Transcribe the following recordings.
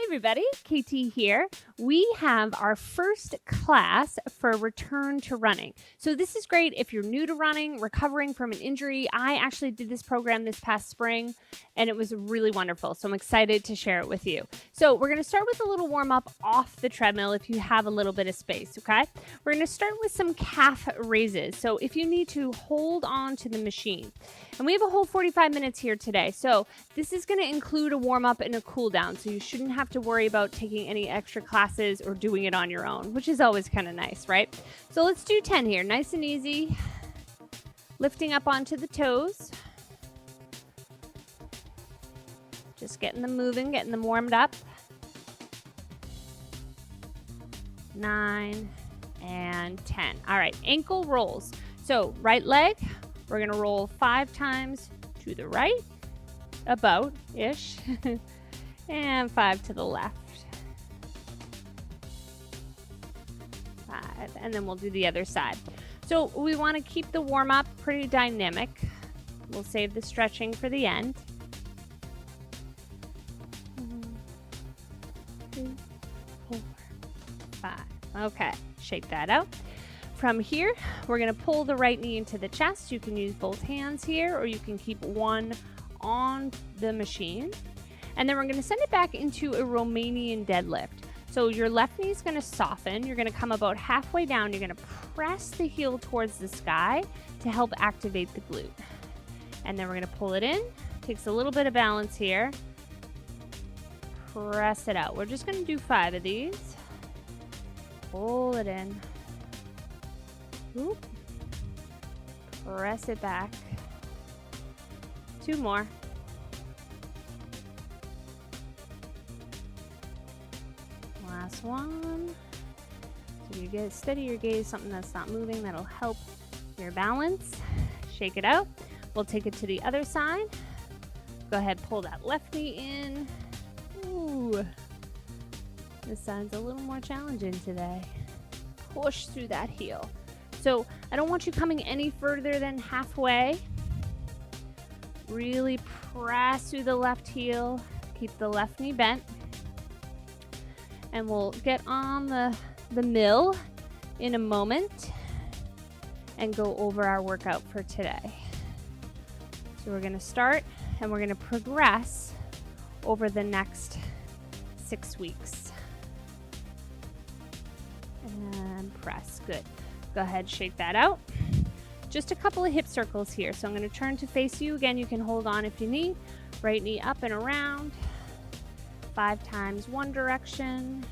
everybody, KT here. We have our first class for return to running. So this is great if you're new to running, recovering from an injury. I actually did this program this past spring and it was really wonderful. So I'm excited to share it with you. So we're going to start with a little warm up off the treadmill if you have a little bit of space, okay? We're going to start with some calf raises. So if you need to hold on to the machine. And we have a whole 45 minutes here today. So this is going to include a warm up and a cool down. So you shouldn't have to worry about taking any extra classes or doing it on your own, which is always kind of nice, right? So let's do 10 here. Nice and easy. Lifting up onto the toes. Just getting them moving, getting them warmed up. 9 and 10. All right, ankle rolls. So right leg, we're going to roll 5 times to the right, about-ish, and 5 to the left. 5, and then we'll do the other side. So we want to keep the warm-up pretty dynamic. We'll save the stretching for the end. 1, 2, 4, 5. Okay, shake that out. From here, we're going to pull the right knee into the chest. You can use both hands here, or you can keep one on the machine. And then we're going to send it back into a Romanian deadlift. So your left knee is going to soften. You're going to come about halfway down. You're going to press the heel towards the sky to help activate the glute. And then we're going to pull it in. Takes a little bit of balance here. Press it out. We're just going to do 5 of these. Pull it in. Oop. Press it back. 2 more. Last one. So you get steady your gaze, something that's not moving, that'll help your balance. Shake it out. We'll take it to the other side. Go ahead, pull that left knee in. Ooh. This side's a little more challenging today. Push through that heel. So I don't want you coming any further than halfway. Really press through the left heel. Keep the left knee bent. And we'll get on the mill in a moment and go over our workout for today. So we're going to start and we're going to progress over the next 6 weeks. And press. Good. Go ahead, shake that out. Just a couple of hip circles here. So I'm going to turn to face you. Again, you can hold on if you need. Right knee up and around. 5 times one direction.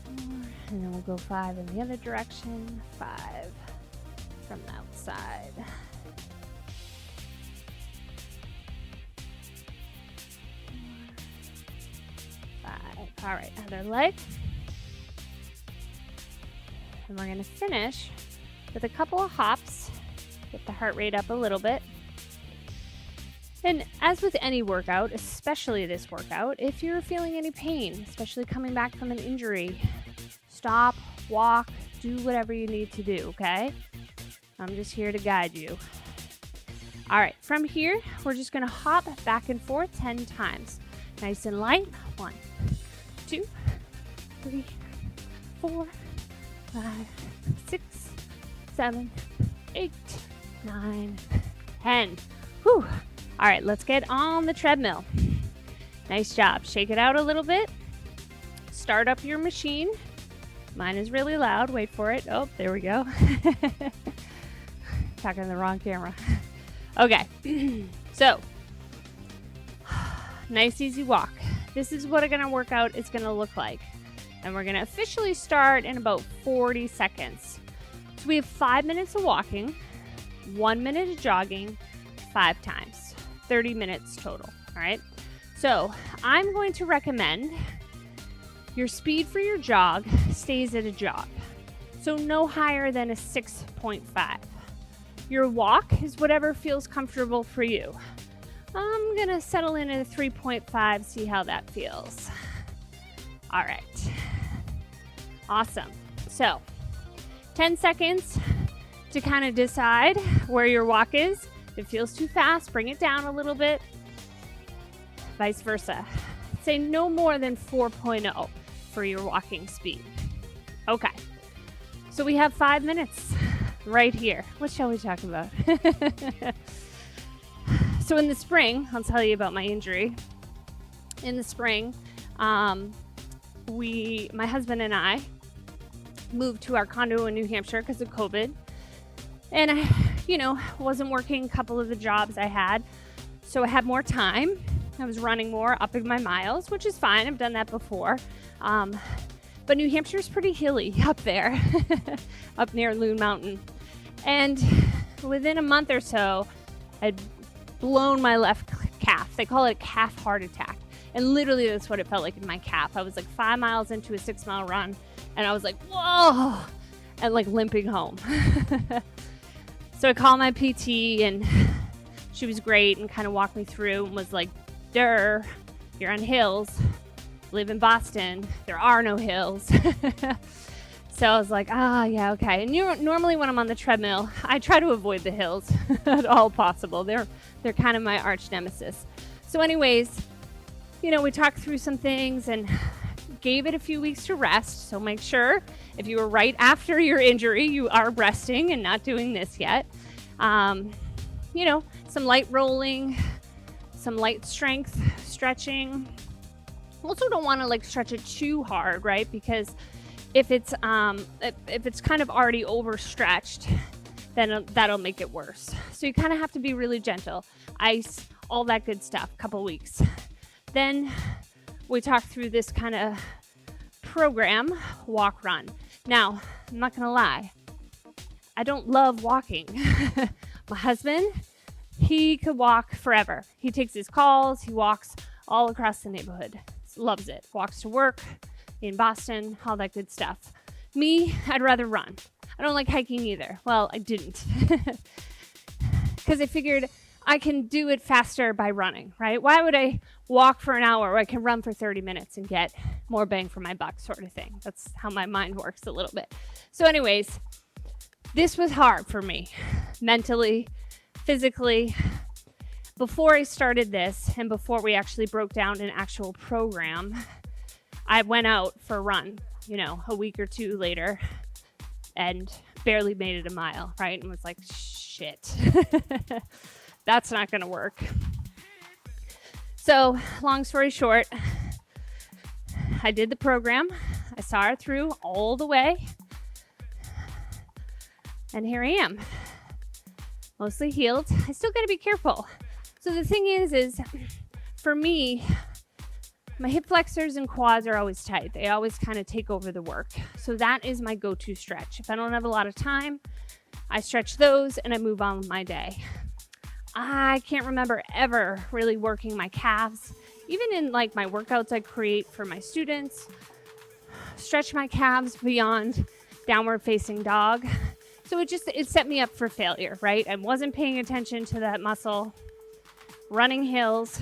4, and then we'll go 5 in the other direction. 5 from the outside. 4, 5. All right, other leg. And we're going to finish with a couple of hops. Get the heart rate up a little bit. And as with any workout, especially this workout, if you're feeling any pain, especially coming back from an injury, stop, walk, do whatever you need to do, okay? I'm just here to guide you. All right, from here, we're just going to hop back and forth 10 times. Nice and light. 1, 2, 3, 4, 5, 6, 7, 8, 9, 10. Whew. All right, let's get on the treadmill. Nice job. Shake it out a little bit. Start up your machine. Mine is really loud. Wait for it. Oh, there we go. Talking to the wrong camera. Okay. So, nice easy walk. This is what a workout is going to look like. And we're going to officially start in about 40 seconds. So we have 5 minutes of walking, 1 minute of jogging, 5 times, 30 minutes total. All right. So I'm going to recommend your speed for your jog stays at a jog. So no higher than a 6.5. Your walk is whatever feels comfortable for you. I'm going to settle in at a 3.5, see how that feels. All right. Awesome. So 10 seconds to kind of decide where your walk is. If it feels too fast, bring it down a little bit. Vice versa. I'd say no more than 4.0 for your walking speed. Okay, so we have 5 minutes right here. What shall we talk about? So in the spring, I'll tell you about my injury. In the spring, my husband and I moved to our condo in New Hampshire because of COVID. And I, wasn't working a couple of the jobs I had. So I had more time. I was running more, upping my miles, which is fine. I've done that before. But New Hampshire's pretty hilly up there, up near Loon Mountain. And within a month or so, I'd blown my left calf. They call it a calf heart attack. And literally that's what it felt like in my calf. I was like 5 miles into a 6-mile run, and I was like, whoa, and like limping home. So I called my PT, and she was great and kind of walked me through and was like, you're on hills, live in Boston, there are no hills. So I was like, yeah, okay. And normally when I'm on the treadmill, I try to avoid the hills at all possible. They're kind of my arch nemesis. So anyways, we talked through some things and gave it a few weeks to rest. So make sure if you were right after your injury, you are resting and not doing this yet. Some light rolling, some light strength stretching. Also don't want to stretch it too hard, right? Because if it's kind of already overstretched, then that'll make it worse. So you kind of have to be really gentle. Ice, all that good stuff, couple weeks. Then we talked through this kind of program, walk run. Now, I'm not going to lie. I don't love walking. My husband, he could walk forever. He takes his calls. He walks all across the neighborhood. Loves it. Walks to work in Boston, all that good stuff. Me, I'd rather run. I don't like hiking either. Well, I didn't. Because I figured I can do it faster by running, right? Why would I walk for an hour where I can run for 30 minutes and get more bang for my buck sort of thing? That's how my mind works a little bit. So anyways, this was hard for me, mentally, physically. Before I started this and before we actually broke down an actual program, I went out for a run, a week or two later and barely made it a mile, right? And was like, shit, that's not going to work. So long story short, I did the program. I saw her through all the way. And here I am, mostly healed. I still got to be careful. So the thing is for me, my hip flexors and quads are always tight. They always kind of take over the work. So that is my go-to stretch. If I don't have a lot of time, I stretch those and I move on with my day. I can't remember ever really working my calves. Even in my workouts I create for my students, stretch my calves beyond downward facing dog. So it set me up for failure, right? I wasn't paying attention to that muscle, running hills,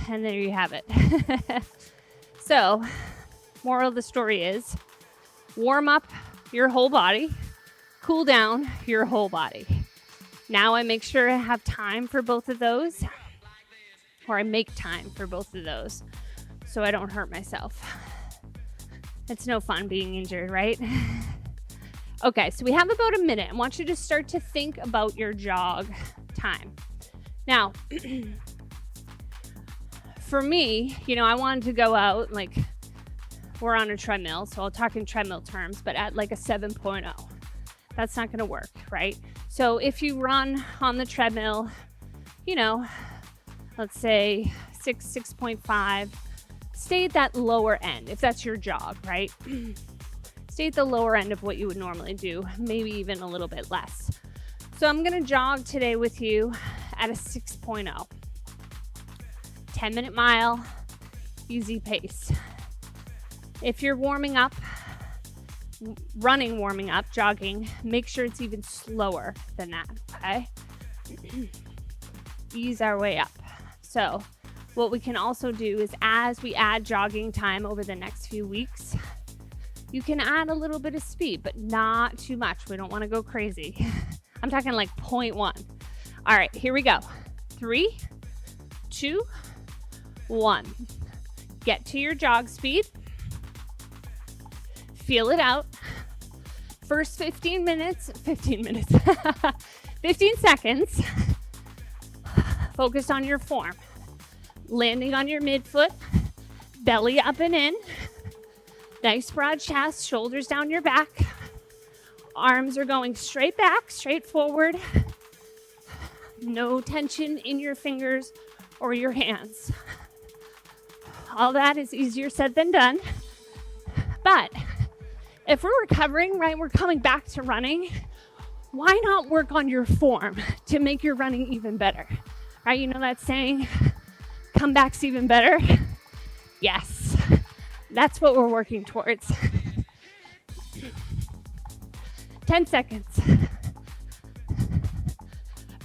and there you have it. So, moral of the story is, warm up your whole body, cool down your whole body. Now I make sure I have time for both of those, or I make time for both of those so I don't hurt myself. It's no fun being injured, right? Okay, so we have about a minute. I want you to start to think about your jog time. Now, for me, I wanted to go out, we're on a treadmill, so I'll talk in treadmill terms, but at a 7.0. That's not going to work, right? So if you run on the treadmill, let's say 6.5, stay at that lower end if that's your jog, right? Stay at the lower end of what you would normally do, maybe even a little bit less. So I'm going to jog today with you at a 6.0. 10-minute mile, easy pace. If you're warming up, jogging, make sure it's even slower than that, okay? Ease our way up. So what we can also do is as we add jogging time over the next few weeks, you can add a little bit of speed, but not too much. We don't want to go crazy. I'm talking 0.1. All right, here we go. 3, 2, 1. Get to your jog speed. Feel it out. First 15 seconds, focus on your form. Landing on your midfoot, belly up and in. Nice broad chest, shoulders down your back. Arms are going straight back, straight forward. No tension in your fingers or your hands. All that is easier said than done. But if we're recovering, right, we're coming back to running, why not work on your form to make your running even better? Right, you know that saying, comeback's even better? Yes, that's what we're working towards. 10 seconds.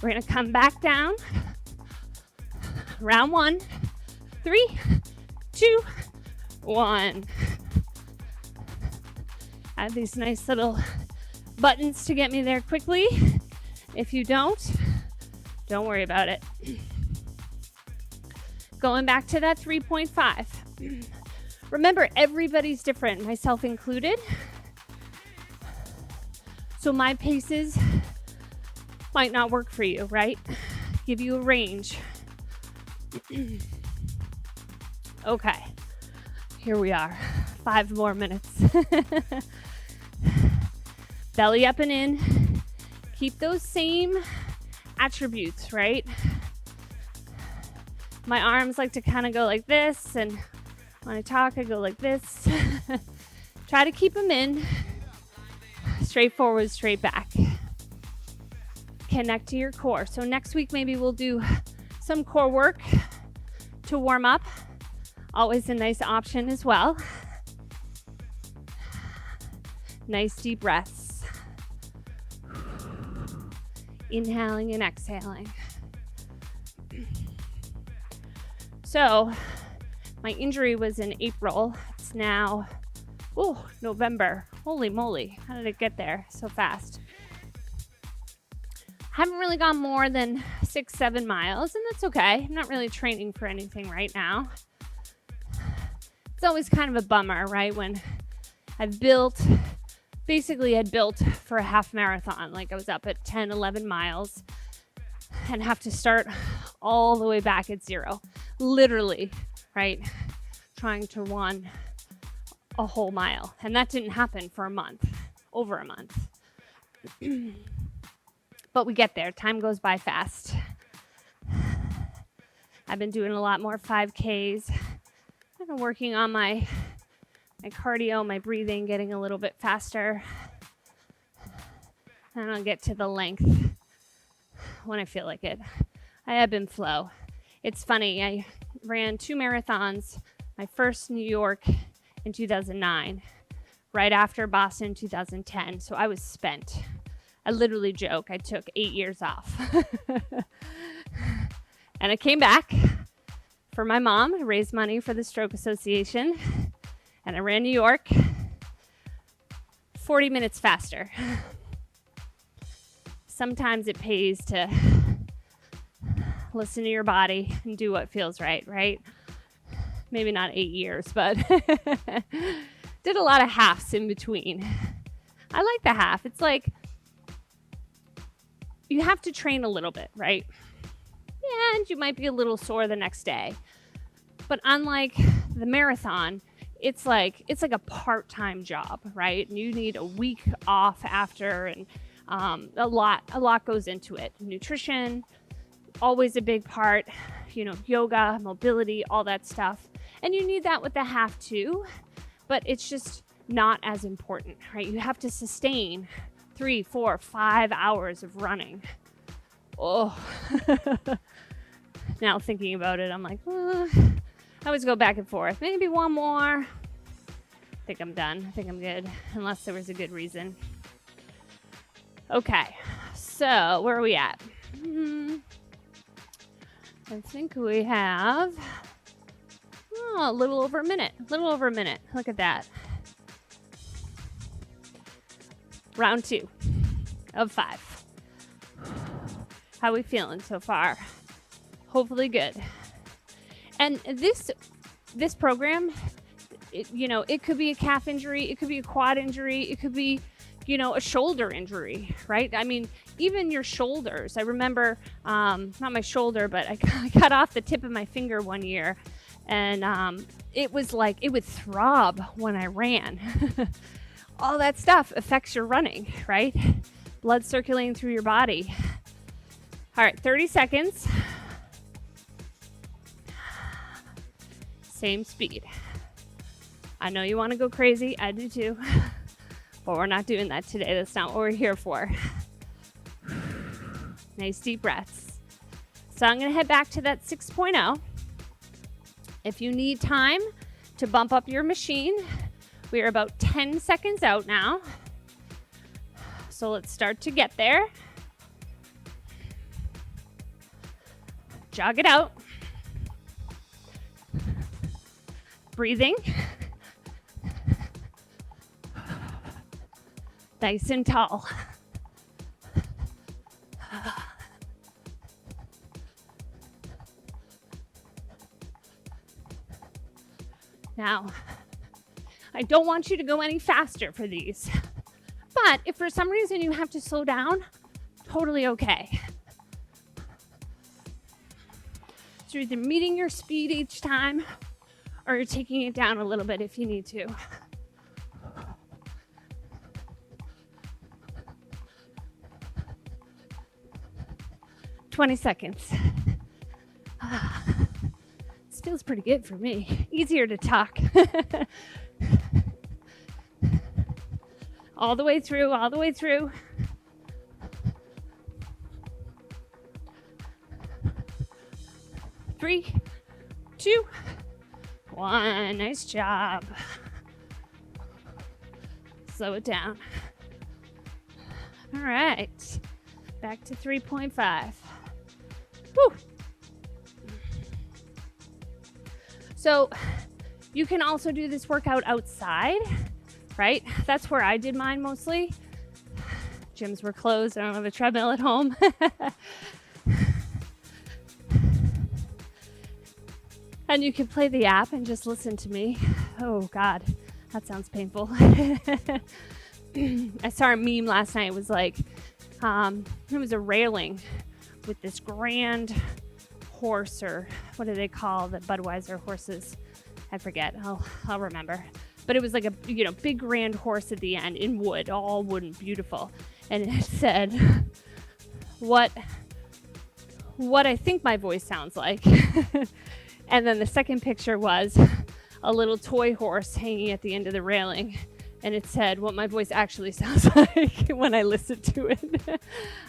We're gonna come back down. Round 1, 3, 2, 1. I have these nice little buttons to get me there quickly. If you don't worry about it. Going back to that 3.5. Remember, everybody's different, myself included. So my paces might not work for you, right? Give you a range. Okay, here we are. 5 more minutes. Belly up and in. Keep those same attributes, right? My arms like to kind of go like this, and when I talk, I go like this. Try to keep them in. Straight forward, straight back. Connect to your core. So next week, maybe we'll do some core work to warm up. Always a nice option as well. Nice deep breaths. Inhaling and exhaling. So, my injury was in April. It's now, November. Holy moly, how did it get there so fast? Haven't really gone more than 6-7 miles, and that's okay. I'm not really training for anything right now. It's always kind of a bummer, right? When I've built for a half marathon. Like I was up at 10, 11 miles and have to start all the way back at 0. Literally, right? Trying to run a whole mile. And that didn't happen for a month, over a month. But we get there. Time goes by fast. I've been doing a lot more 5Ks. I've been working on my cardio, my breathing, getting a little bit faster. And I'll get to the length when I feel like it. I ebb and flow. It's funny, I ran 2 marathons. My first New York in 2009, right after Boston 2010. So I was spent. I literally joke, I took 8 years off. And I came back for my mom. I raised money for the Stroke Association. And I ran New York 40 minutes faster. Sometimes it pays to listen to your body and do what feels right, right? Maybe not 8 years, but did a lot of halves in between. I like the half. It's like you have to train a little bit, right? Yeah, and you might be a little sore the next day. But unlike the marathon, it's like a part-time job, right? And you need a week off after, and a lot goes into it. Nutrition, always a big part, yoga, mobility, all that stuff. And you need that with the half too, but it's just not as important, right? You have to sustain 3, 4, 5 hours of running. Oh, now thinking about it, I'm like, I always go back and forth. Maybe one more. I think I'm done. I think I'm good, unless there was a good reason. Okay, so where are we at? I think we have a little over a minute. Look at that. Round 2 of 5. How are we feeling so far? Hopefully good. And this program, it could be a calf injury, it could be a quad injury, it could be, a shoulder injury, right? I mean, even your shoulders. I remember, not my shoulder, but I cut off the tip of my finger one year, and it was like it would throb when I ran. All that stuff affects your running, right? Blood circulating through your body. All right, 30 seconds. Same speed. I know you want to go crazy. I do too. But we're not doing that today. That's not what we're here for. Nice deep breaths. So I'm going to head back to that 6.0. If you need time to bump up your machine, we are about 10 seconds out now. So let's start to get there. Jog it out. Breathing. Nice and tall. Now, I don't want you to go any faster for these, but if for some reason you have to slow down, totally okay. So you're either meeting your speed each time, or you're taking it down a little bit if you need to. "20 seconds. This feels pretty good for me. Easier to talk. All the way through, all the way through. Three, 2, 1. Nice job. Slow it down. All right. Back to 3.5. Woo. So you can also do this workout outside, right? That's where I did mine mostly. Gyms were closed. I don't have a treadmill at home. And you can play the app and just listen to me. Oh God, that sounds painful. I saw a meme last night. It was like, it was a railing with this grand horse, or what do they call the Budweiser horses? I forget. I'll remember. But it was like a big grand horse at the end in wood, all wood and beautiful. And it said, what I think my voice sounds like. And then the second picture was a little toy horse hanging at the end of the railing. And it said what my voice actually sounds like when I listen to it.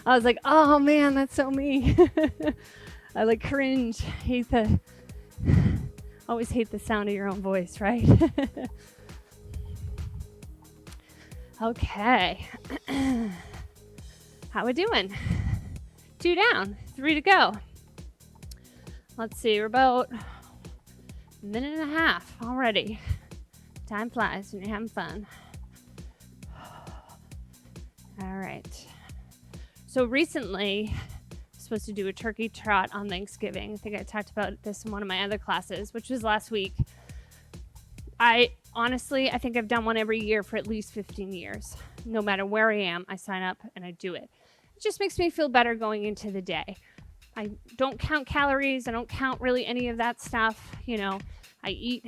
I was like, oh man, that's so me. I like cringe, always hate the sound of your own voice, right? Okay. How we doing? 2 down, 3 to go. Let's see, we're about a minute and a half already. Time flies when you're having fun. All right. So recently, I'm supposed to do a turkey trot on Thanksgiving. I think I talked about this in one of my other classes, which was last week. I think I've done one every year for at least 15 years. No matter where I am, I sign up and I do it. It just makes me feel better going into the day. I don't count calories. I don't count really any of that stuff. I eat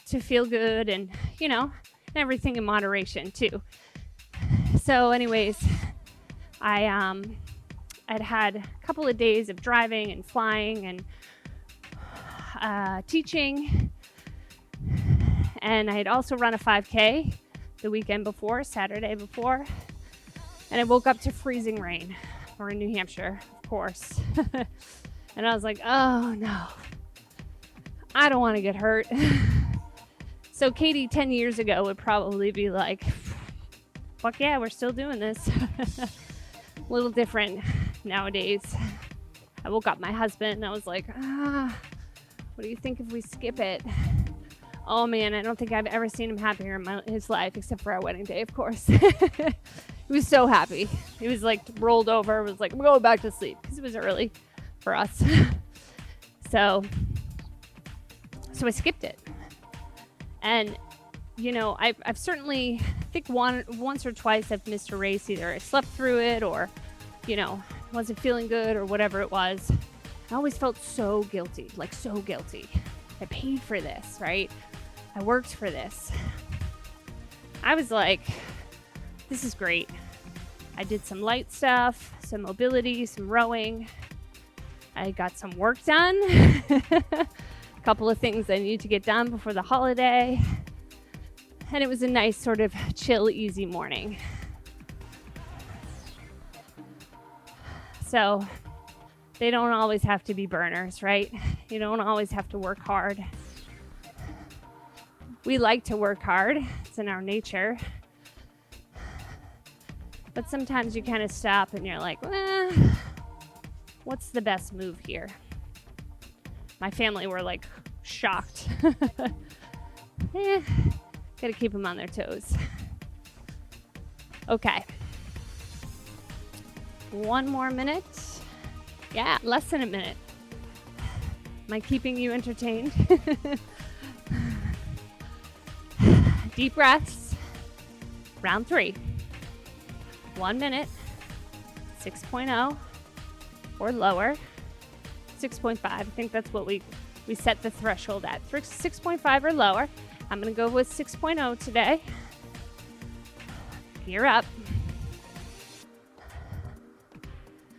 to feel good and, everything in moderation too. So anyways, I'd had a couple of days of driving and flying and teaching. And I had also run a 5K the weekend before, Saturday before. And I woke up to freezing rain. We're in New Hampshire, of course. And I was like, oh no, I don't want to get hurt. So Katie 10 years ago would probably be like, fuck yeah, we're still doing this. A little different nowadays. I woke up my husband and I was like, what do you think if we skip it? Oh man, I don't think I've ever seen him happier in his life, except for our wedding day, of course. He was so happy. He was like rolled over, was like, I'm going back to sleep, because it was early for us. So So I skipped it. And, you know, I've certainly, I think once or twice I've missed a race. Either I slept through it or, you know, wasn't feeling good or whatever it was. I always felt so guilty, like so guilty. I paid for this, right? I worked for this. I was like, this is great. I did some light stuff, some mobility, some rowing. I got some work done. A couple of things I need to get done before the holiday. And it was a nice sort of chill, easy morning. So they don't always have to be burners, right? You don't always have to work hard. We like to work hard. It's in our nature. But sometimes you kind of stop and you're like, what's the best move here? My family were like shocked. Gotta keep them on their toes. Okay. 1 more minute. Yeah, less than a minute. Am I keeping you entertained? Deep breaths. Round 3. 1 minute. 6.0 or lower. 6.5. I think that's what we set the threshold at. 6.5 or lower. I'm going to go with 6.0 today. Gear up.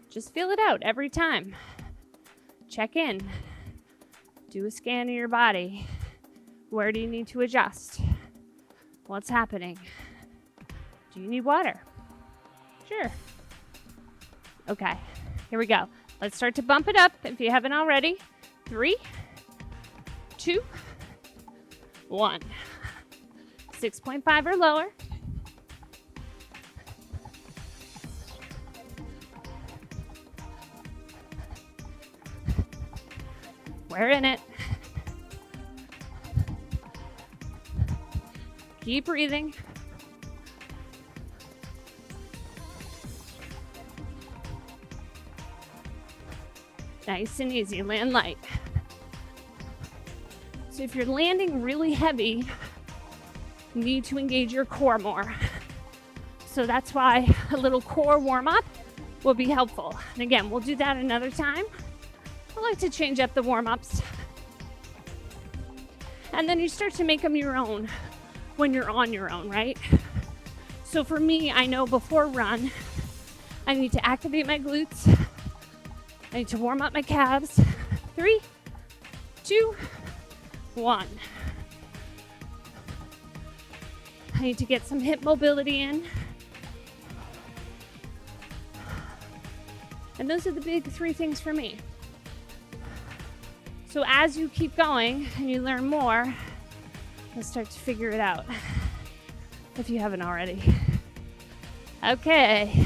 Just feel it out every time. Check in. Do a scan of your body. Where do you need to adjust? What's happening? Do you need water? Sure. Okay, here we go. Let's start to bump it up if you haven't already. 3, 2, 1. 6.5 or lower. We're in it. Keep breathing. Nice and easy, land light. So if you're landing really heavy, you need to engage your core more. So that's why a little core warm-up will be helpful. And again, we'll do that another time. I like to change up the warm-ups. And then you start to make them your own when you're on your own, right? So for me, I know before run, I need to activate my glutes. I need to warm up my calves. 3, 2, 1. I need to get some hip mobility in. And those are the big 3 things for me. So as you keep going and you learn more, you'll start to figure it out if you haven't already. Okay,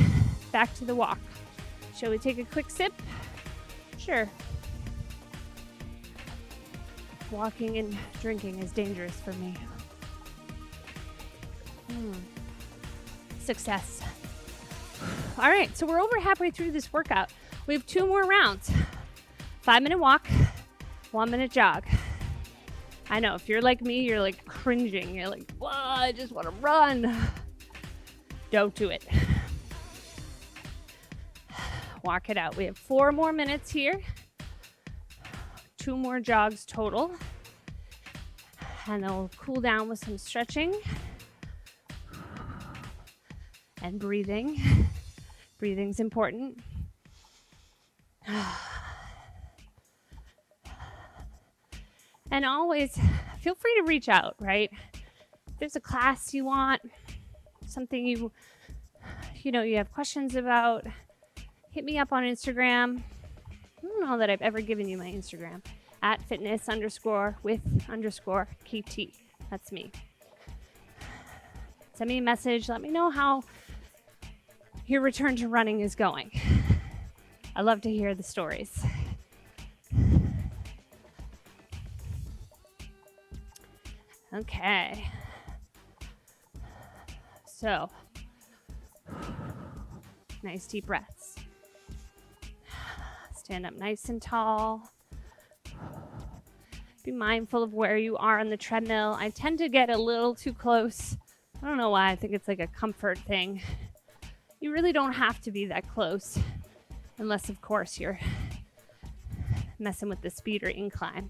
back to the walk. Shall we take a quick sip? Sure. Walking and drinking is dangerous for me. Success. All right, so we're over halfway through this workout. We have 2 more rounds. 5-minute walk, 1-minute jog. I know, if you're like me, you're like cringing. You're like, whoa, I just want to run. Don't do it. Walk it out. We have 4 more minutes here. 2 more jogs total. And then we'll cool down with some stretching and breathing. Breathing's important. And always feel free to reach out, right? If there's a class you want, something you have questions about, hit me up on Instagram. I don't know that I've ever given you my Instagram. At fitness_with_KT. That's me. Send me a message. Let me know how your return to running is going. I love to hear the stories. Okay. So, nice deep breaths. Stand up nice and tall. If be mindful of where you are on the treadmill. I tend to get a little too close. I don't know why. I think it's like a comfort thing. You really don't have to be that close, unless, of course, you're messing with the speed or incline.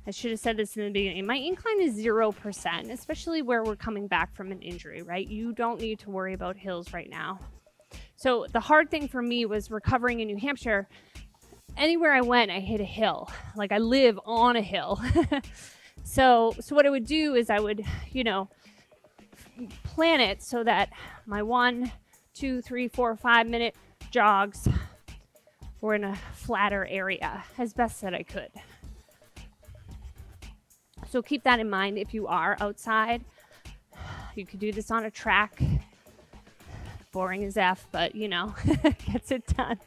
I should have said this in the beginning. My incline is 0%, especially where we're coming back from an injury, right? You don't need to worry about hills right now. So the hard thing for me was recovering in New Hampshire. Anywhere I went, I hit a hill. Like, I live on a hill. So what I would do is I would, plan it so that my 1, 2, 3, 4, 5 minute jogs were in a flatter area as best that I could. So keep that in mind if you are outside. You could do this on a track. Boring as F, but gets it done.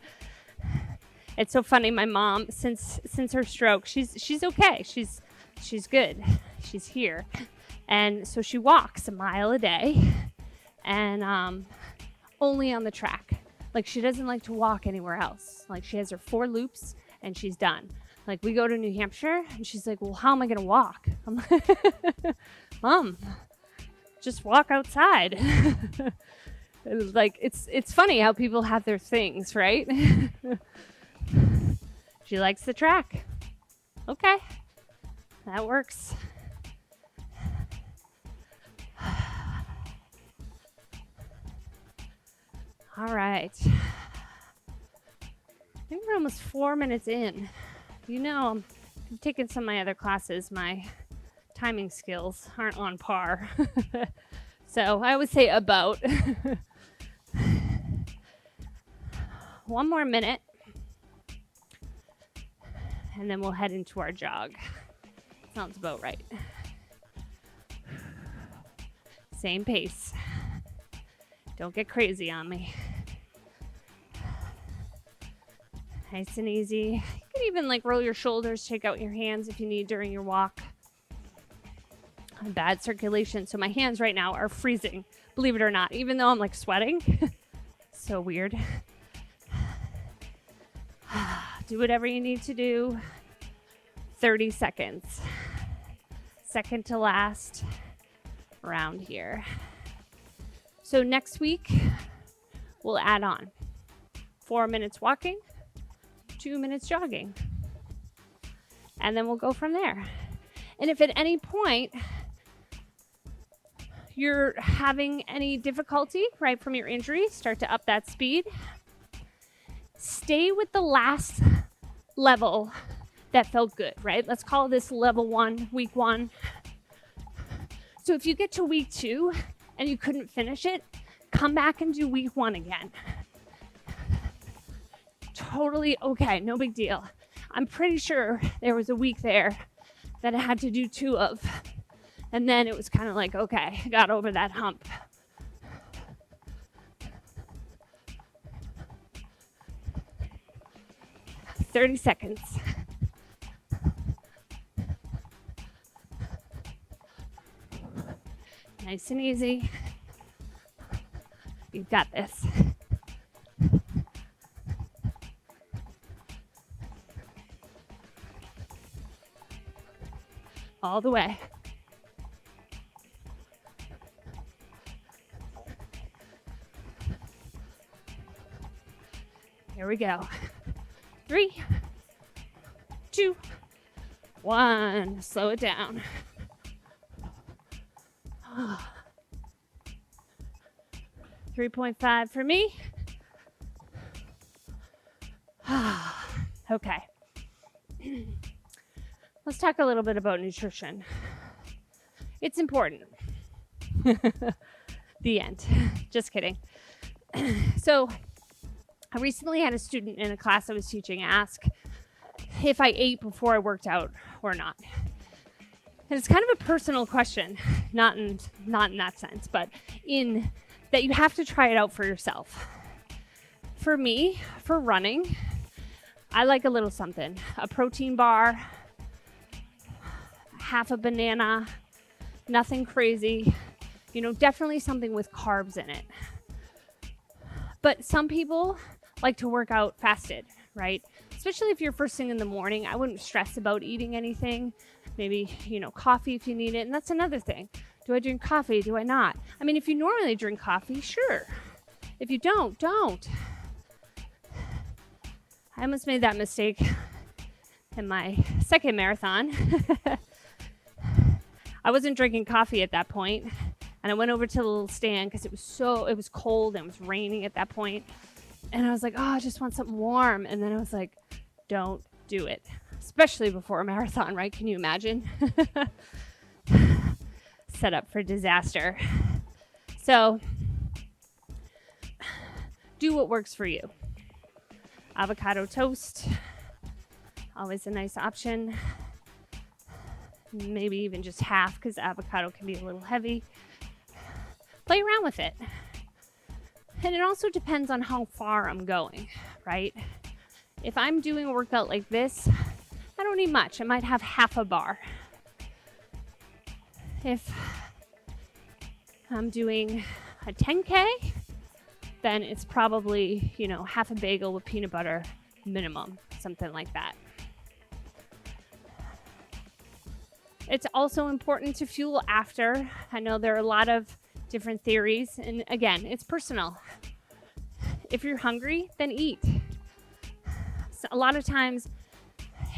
It's so funny. My mom, since her stroke, she's okay. She's good. She's here. And so she walks a mile a day and only on the track. Like, she doesn't like to walk anywhere else. Like, she has her 4 loops and she's done. Like, we go to New Hampshire and she's like, well, how am I going to walk? I'm like, Mom, just walk outside. Like, it's funny how people have their things, right? She likes the track. Okay, that works. All right. I think we're almost 4 minutes in. I've taken some of my other classes. My timing skills aren't on par. So I would say about 1 more minute. And then we'll head into our jog. Sounds about right. Same pace. Don't get crazy on me. Nice and easy. You can even roll your shoulders, shake out your hands if you need during your walk. Bad circulation. So my hands right now are freezing, believe it or not, even though I'm sweating. So weird. Do whatever you need to do. 30 seconds. Second to last round here. So next week, we'll add on 4 minutes walking, 2 minutes jogging. And then we'll go from there. And if at any point you're having any difficulty right from your injury, start to up that speed. Stay with the last level that felt good, right? Let's call this level 1, week 1. So if you get to week 2 and you couldn't finish it, come back and do week 1 again. Totally okay, no big deal. I'm pretty sure there was a week there that I had to do 2 of. And then it was kind of okay, I got over that hump. "30 seconds. Nice and easy. You've got this. All the way. Here we go. 3, 2, 1. Slow it down. 3.5 for me. Okay. Let's talk a little bit about nutrition. It's important. The end. Just kidding. So, I recently had a student in a class I was teaching ask if I ate before I worked out or not. And it's kind of a personal question, not in that sense, but in that you have to try it out for yourself. For me, for running, I like a little something. A protein bar, half a banana, nothing crazy. Definitely something with carbs in it. But some people like to work out fasted, right? Especially if you're first thing in the morning, I wouldn't stress about eating anything. Maybe, coffee if you need it. And that's another thing. Do I drink coffee? Do I not? I mean, if you normally drink coffee, sure. If you don't. I almost made that mistake in my second marathon. I wasn't drinking coffee at that point, and I went over to the little stand because it was cold and it was raining at that point. And I was like, I just want something warm. And then I was like, don't do it, especially before a marathon, right? Can you imagine? Set up for disaster. So do what works for you. Avocado toast, always a nice option. Maybe even just half, because avocado can be a little heavy. Play around with it. And it also depends on how far I'm going, right? If I'm doing a workout like this, I don't need much. I might have half a bar. If I'm doing a 10K, then it's probably, half a bagel with peanut butter minimum, something like that. It's also important to fuel after. I know there are a lot of different theories, and again, it's personal. If you're hungry, then eat. So a lot of times,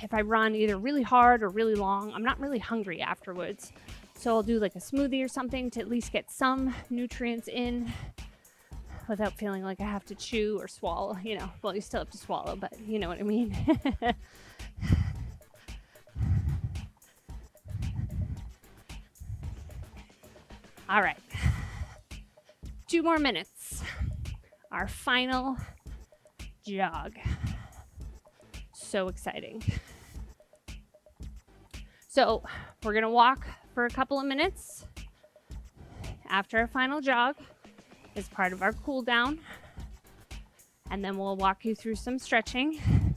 if I run either really hard or really long, I'm not really hungry afterwards. So I'll do like a smoothie or something to at least get some nutrients in without feeling like I have to chew or swallow, Well, you still have to swallow, but you know what I mean. All right. 2 more minutes. Our final jog. So exciting. So we're going to walk for a couple of minutes after our final jog as part of our cool down. And then we'll walk you through some stretching.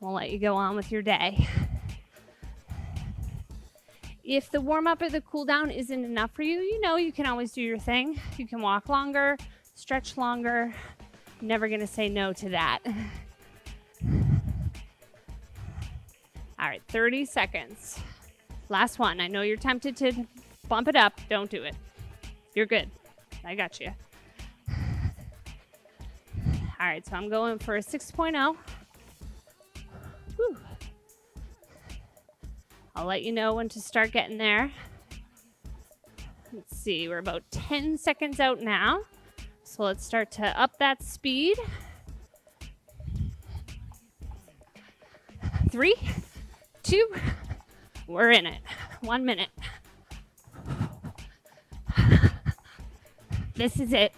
We'll let you go on with your day. If the warm up or the cool down isn't enough for you, you can always do your thing. You can walk longer, stretch longer. Never going to say no to that. All right, 30 seconds. Last one. I know you're tempted to bump it up. Don't do it. You're good. I got you. All right, so I'm going for a 6.0. Whew. I'll let you know when to start getting there. Let's see, we're about 10 seconds out now. So let's start to up that speed. 3, 2, we're in it. 1 minute. This is it.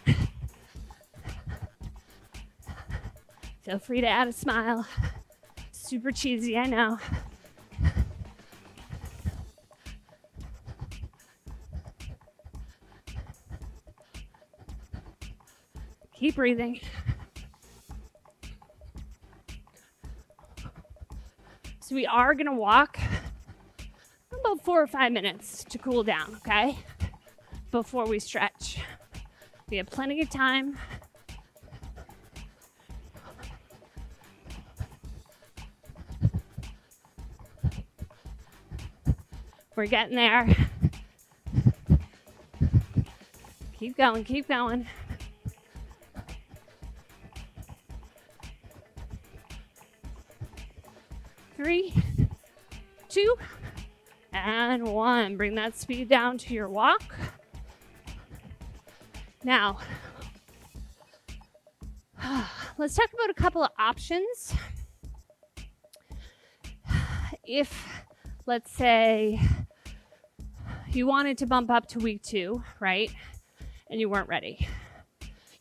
Feel free to add a smile. Super cheesy, I know. Keep breathing. So we are going to walk about 4 or 5 minutes to cool down, okay? Before we stretch. We have plenty of time. We're getting there. Keep going, keep going. 3, 2, and 1. Bring that speed down to your walk. Now, let's talk about a couple of options. If, let's say, you wanted to bump up to week 2, right? And you weren't ready.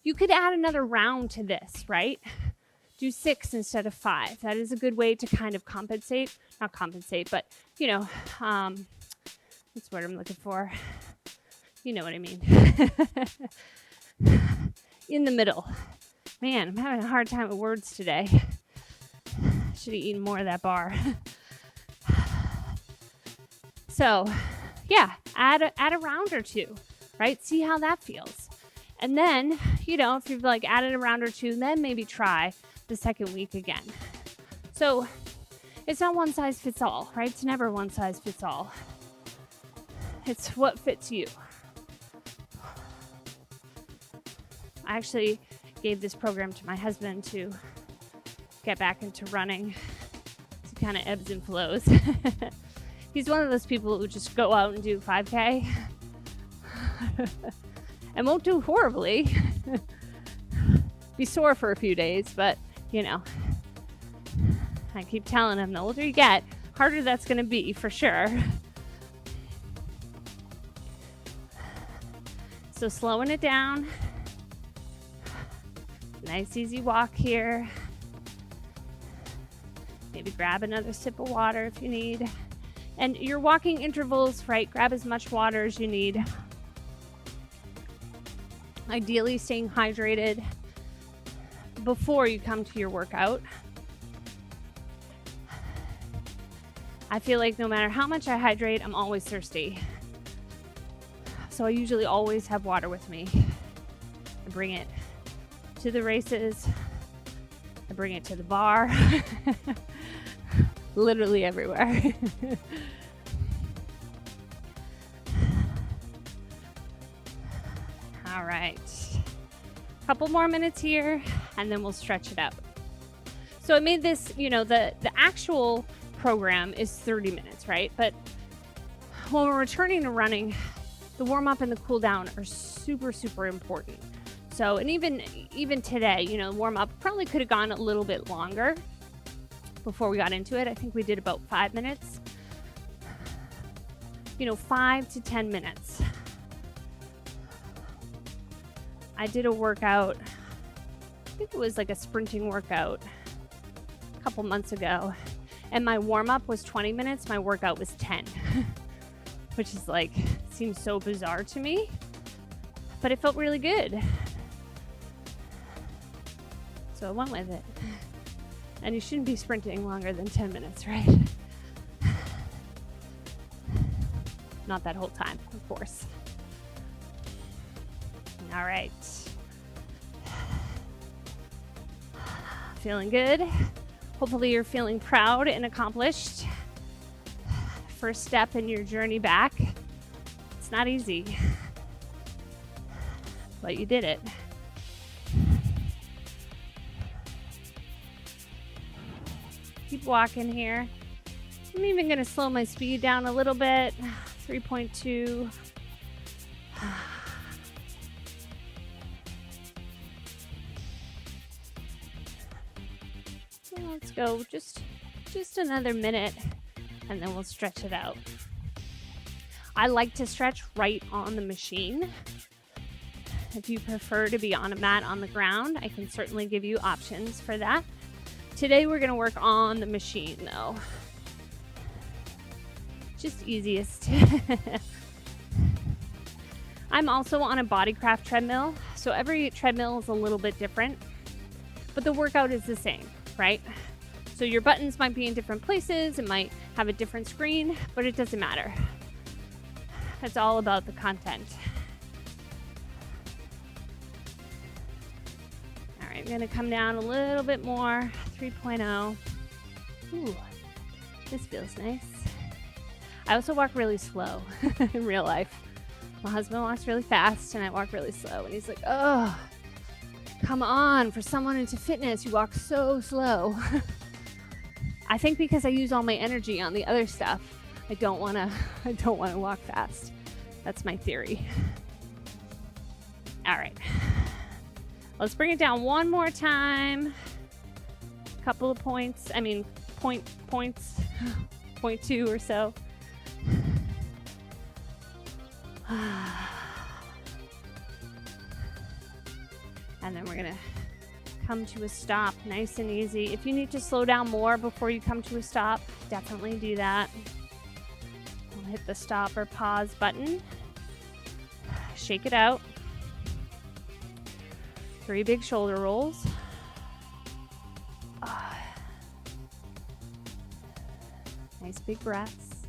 You could add another round to this, right? Do 6 instead of 5. That is a good way to kind of compensate. Not compensate, but, what's the word I'm looking for? You know what I mean. In the middle. Man, I'm having a hard time with words today. Should have eaten more of that bar. So, yeah, add a round or 2, right? See how that feels. And then, if you've added a round or 2, then maybe try the second week again. So it's not one size fits all, right? It's never one size fits all. It's what fits you. I actually gave this program to my husband to get back into running. It kind of ebbs and flows. He's one of those people who just go out and do 5K and won't do horribly. Be sore for a few days, but you know, I keep telling him the older you get, harder that's going to be for sure. So slowing it down. Nice easy walk here. Maybe grab another sip of water if you need. And your walking intervals, right? Grab as much water as you need. Ideally staying hydrated before you come to your workout. I feel like no matter how much I hydrate, I'm always thirsty. So I usually always have water with me. I bring it to the races. I bring it to the bar. Literally everywhere. All right. Couple more minutes here, and then we'll stretch it out. So I made this, the actual program is 30 minutes, right? But when we're returning to running, the warm up and the cool down are super, super important. So, and even today, warm up probably could have gone a little bit longer before we got into it. I think we did about 5 minutes. 5 to 10 minutes. I did a workout, I think it was like a sprinting workout a couple months ago, and my warm up was 20 minutes, my workout was 10, which is seems so bizarre to me, but it felt really good. So I went with it. And you shouldn't be sprinting longer than 10 minutes, right? Not that whole time, of course. All right. Feeling good. Hopefully you're feeling proud and accomplished. First step in your journey back. It's not easy, but you did it. Keep walking here. I'm even going to slow my speed down a little bit. 3.2. Let's go just another minute, and then we'll stretch it out. I like to stretch right on the machine. If you prefer to be on a mat on the ground, I can certainly give you options for that. Today we're going to work on the machine though. Just easiest. I'm also on a Bodycraft treadmill, so every treadmill is a little bit different, but the workout is the same, right? So your buttons might be in different places, it might have a different screen, but it doesn't matter. It's all about the content. All right, I'm gonna come down a little bit more, 3.0. Ooh, this feels nice. I also walk really slow in real life. My husband walks really fast and I walk really slow, and he's like, oh, come on, for someone into fitness, you walk so slow. I think because I use all my energy on the other stuff, I don't want to walk fast. That's my theory. All right. Let's bring it down one more time. Couple of points. I mean, points, 0.2 or so. And then we're going to come to a stop nice and easy. If you need to slow down more before you come to a stop, definitely do that. We'll hit the stop or pause button. Shake it out. 3 big shoulder rolls. Nice big breaths.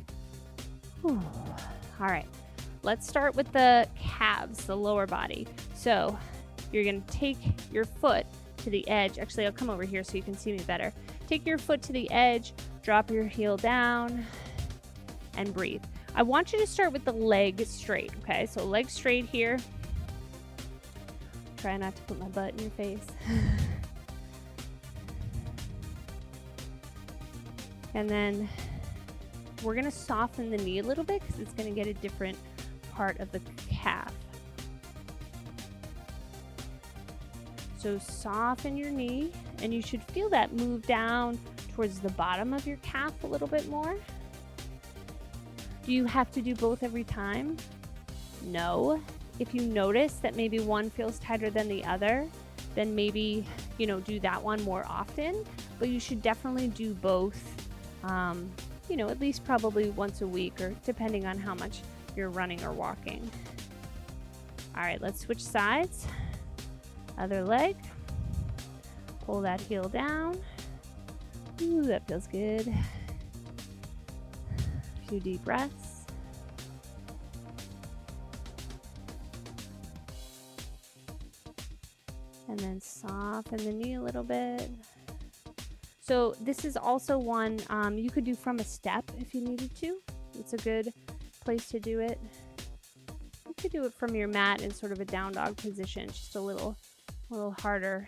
Whew. All right, let's start with the calves, the lower body. So you're going to take your foot to the edge. Actually, I'll come over here so you can see me better. Take your foot to the edge, drop your heel down, and breathe. I want you to start with the leg straight, okay? So leg straight here. Try not to put my butt in your face. And then we're gonna soften the knee a little bit because it's gonna get a different part of the calf. So soften your knee, and you should feel that move down towards the bottom of your calf a little bit more. Do you have to do both every time? No. If you notice that maybe one feels tighter than the other, then maybe, do that one more often, but you should definitely do both. At least probably once a week, or depending on how much you're running or walking. All right, let's switch sides. Other leg. Pull that heel down. Ooh, that feels good. A few deep breaths. And then soften the knee a little bit. So this is also one you could do from a step if you needed to. It's a good place to do it. You could do it from your mat in sort of a down dog position, just a little harder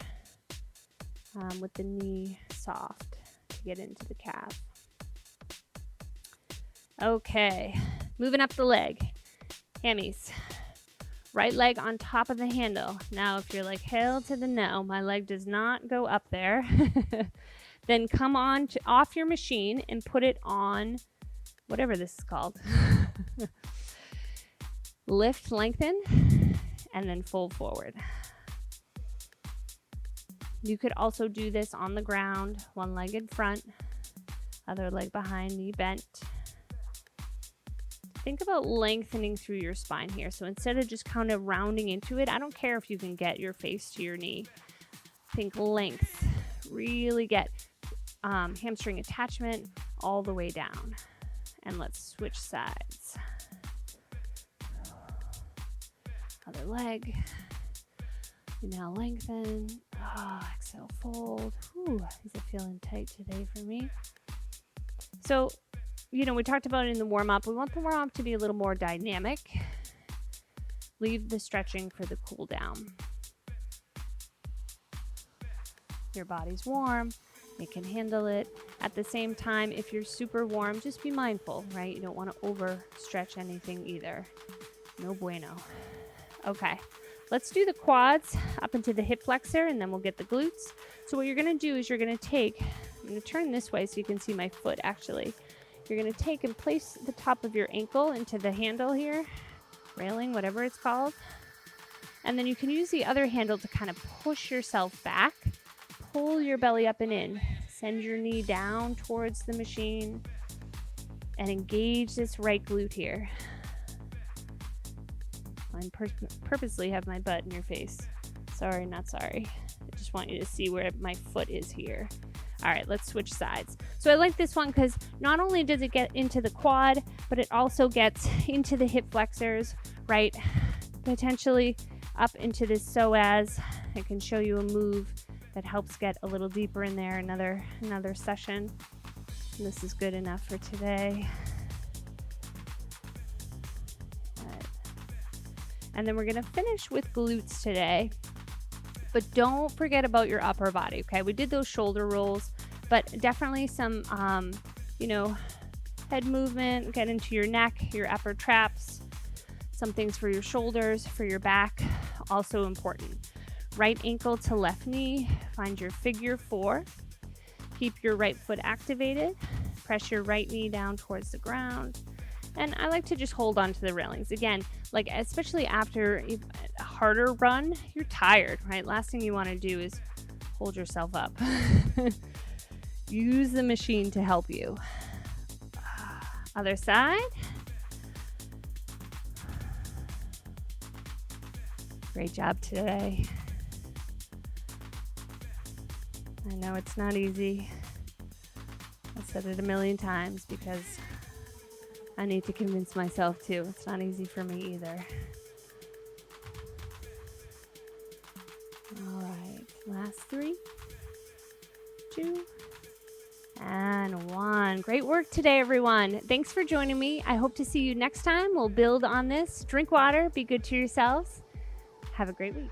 with the knee soft to get into the calf. Okay, moving up the leg. Hammies. Right leg on top of the handle. Now, if you're like, hell to the no, my leg does not go up there. Then come on off your machine and put it on whatever this is called. Lift, lengthen, and then fold forward. You could also do this on the ground, one leg in front, other leg behind, knee bent. Think about lengthening through your spine here. So instead of just kind of rounding into it, I don't care if you can get your face to your knee. Think length. Really get hamstring attachment all the way down. And let's switch sides. Other leg. Now lengthen. Exhale, fold. Whew, is it feeling tight today for me? So, we talked about it in the warm-up. We want the warm-up to be a little more dynamic. Leave the stretching for the cool down. Your body's warm. It can handle it. At the same time, if you're super warm, just be mindful, right? You don't want to overstretch anything either. No bueno. Okay, let's do the quads up into the hip flexor, and then we'll get the glutes. So what you're going to do is I'm going to turn this way so you can see my foot actually. You're going to take and place the top of your ankle into the handle here, railing, whatever it's called. And then you can use the other handle to kind of push yourself back. Pull your belly up and in. Send your knee down towards the machine and engage this right glute here. I purposely have my butt in your face. Sorry, not sorry. I just want you to see where my foot is here. All right, let's switch sides. So I like this one because not only does it get into the quad, but it also gets into the hip flexors, right? Potentially up into the psoas. I can show you a move that helps get a little deeper in there, another session. And this is good enough for today. Right. And then we're gonna finish with glutes today. But don't forget about your upper body, okay? We did those shoulder rolls, but definitely some, head movement, get into your neck, your upper traps, some things for your shoulders, for your back, also important. Right ankle to left knee, find your figure 4. Keep your right foot activated, press your right knee down towards the ground. And I like to just hold on to the railings. Again, like especially after a harder run, you're tired, right? Last thing you want to do is hold yourself up. Use the machine to help you. Other side. Great job today. I know it's not easy. I've said it a million times because I need to convince myself too. It's not easy for me either. All right, last 3, 2, and 1. Great work today, everyone. Thanks for joining me. I hope to see you next time. We'll build on this. Drink water. Be good to yourselves. Have a great week.